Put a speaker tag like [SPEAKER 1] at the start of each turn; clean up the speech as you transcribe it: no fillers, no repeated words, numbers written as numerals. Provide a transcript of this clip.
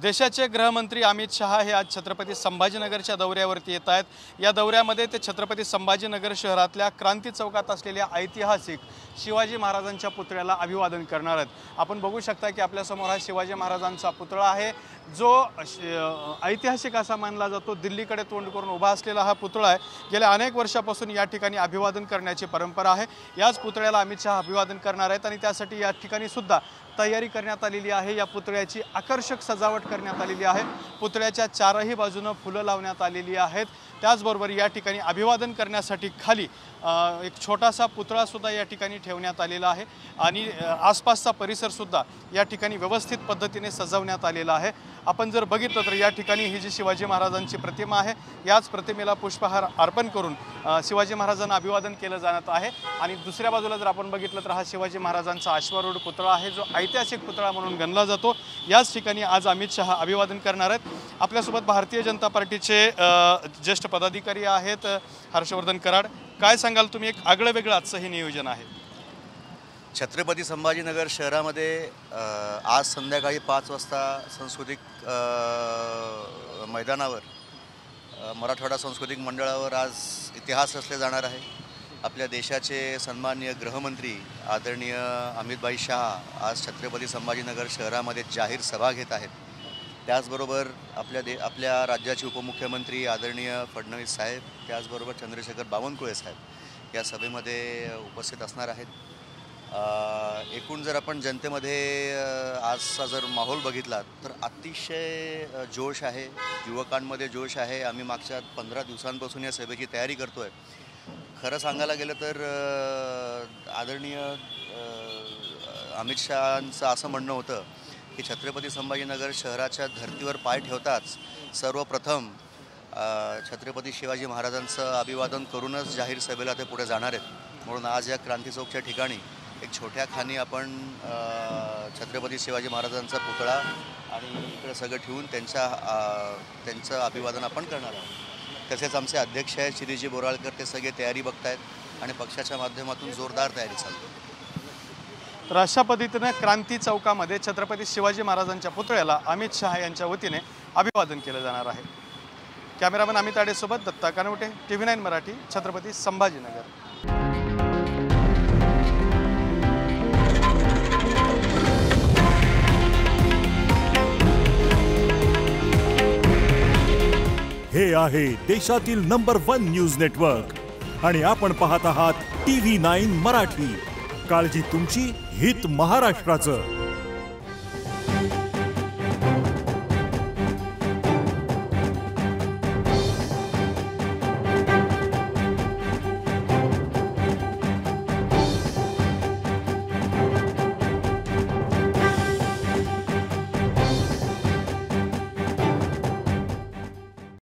[SPEAKER 1] देशाचे गृहमंत्री अमित शहा हे आज छत्रपती संभाजीनगरच्या दौऱ्यावरती येत आहेत। या दौऱ्यामध्ये ते छत्रपती संभाजीनगर शहरातल्या क्रांती चौकात असलेल्या ऐतिहासिक शिवाजी महाराजांच्या पुतळ्याला अभिवादन करणार आहेत। आपण बघू शकता की आपल्या समोर हा शिवाजी महाराजांचा पुतळा आहे, जो ऐतिहासिक असा मानला जातो। दिल्लीकडे तोंड करून उभा असलेला हा पुतळा आहे। गेल्या अनेक वर्षापासून या ठिकाणी अभिवादन करण्याची परंपरा आहे। याच पुतळ्याला अमित शहा अभिवादन करणार आहेत आणि त्यासाठी या ठिकाणी सुद्धा तयारी करण्यात आलेली आहे। या पुतळ्याची आकर्षक सजावट करण्यात आलेली आहे। पुतळ्याच्या चारही बाजूने फुलं लावण्यात आलेली आहेत। त्याचबरोबर या ठिकाणी अभिवादन करण्यासाठी खाली एक छोटासा पुतळा सुद्धा या ठिकाणी ठेवण्यात आलेला आहे आणि आसपासचा परिसर सुद्धा या ठिकाणी व्यवस्थित पद्धतीने सजवण्यात आलेला आहे। आपण जर बघितलं तर या ठिकाणी ही जी शिवाजी महाराजांची प्रतिमा आहे, याच प्रतिमेला पुष्पहार अर्पण करून शिवाजी महाराजांना अभिवादन केलं जात आहे। आणि दुसऱ्या बाजूला जर आपण बघितलं तर हा शिवाजी महाराजांचा अश्वारूढ पुतळा आहे, जो ऐतिहासिक पुतळा म्हणून गणला जातो। याच ठिकाणी आज अमित शहा अभिवादन करणार आहेत। आपल्यासोबत भारतीय जनता पार्टीचे ज्येष्ठ पदाधिकारी आहेत हर्षवर्धन कराड। काय सांगाल तुम्ही, एक आगळं वेगळं आजचं हे नियोजन आहे?
[SPEAKER 2] छत्रपती संभाजीनगर शहरामध्ये आज संध्याकाळी 5 वाजता सांस्कृतिक मैदानावर मराठवाडा सांस्कृतिक मंडळावर आज इतिहास रचले जाणार आहे। आपल्या देशाचे सन्माननीय गृहमंत्री आदरणीय अमितभाई शहा आज छत्रपती संभाजीनगर शहरामध्ये जाहीर सभा घेत आहेत। त्याचबरोबर आपल्या राज्याचे उपमुख्यमंत्री आदरणीय फडणवीस साहेब, त्याचबरोबर चंद्रशेखर बावनकुळे साहेब या सभेमध्ये उपस्थित असणार आहेत। एकूण जर आपण जनतेमध्ये आजचा जर माहोल बघितला तर अतिशय जोश आहे, युवकांमध्ये जोश आहे। आम्ही मागच्या 15 दिवसांपासून या सभेची तयारी करतोय। खरं सांगायला गेलं तर आदरणीय अमित शहांचं असं म्हणणं होतं की छत्रपती संभाजीनगर शहराच्या धर्तीवर पाय ठेवताच सर्वप्रथम छत्रपती शिवाजी महाराजांचं अभिवादन करूनच जाहीर सभेला ते पुढे जाणार आहेत। म्हणून आज या क्रांती चौकच्या ठिकाणी एक छोट्या खाणी आपण छत्रपती शिवाजी महाराजांचा पुतळा आणि इकडे सगळं ठेवून त्यांचं अभिवादन आपण करणार आहोत। तसेच आमचे अध्यक्ष आहेत श्रीजी बोराळकर, ते सगळे तयारी बघतायत आणि पक्षाच्या माध्यमातून जोरदार तयारी चालू आहे।
[SPEAKER 1] तर अशा पद्धतीने क्रांती चौकामध्ये छत्रपती शिवाजी महाराजांच्या पुतळ्याला अमित शहा यांच्या वतीने अभिवादन केलं जाणार आहे। कॅमेरामन अमित आडेसोबत दत्ता कानवटे, TV9 मराठी, छत्रपती संभाजीनगर।
[SPEAKER 3] हे आहे देशातील नंबर 1 न्यूज नेटवर्क आणि आपण पाहत आहात TV9 मराठी। काळजी तुमची, हित महाराष्ट्राचं।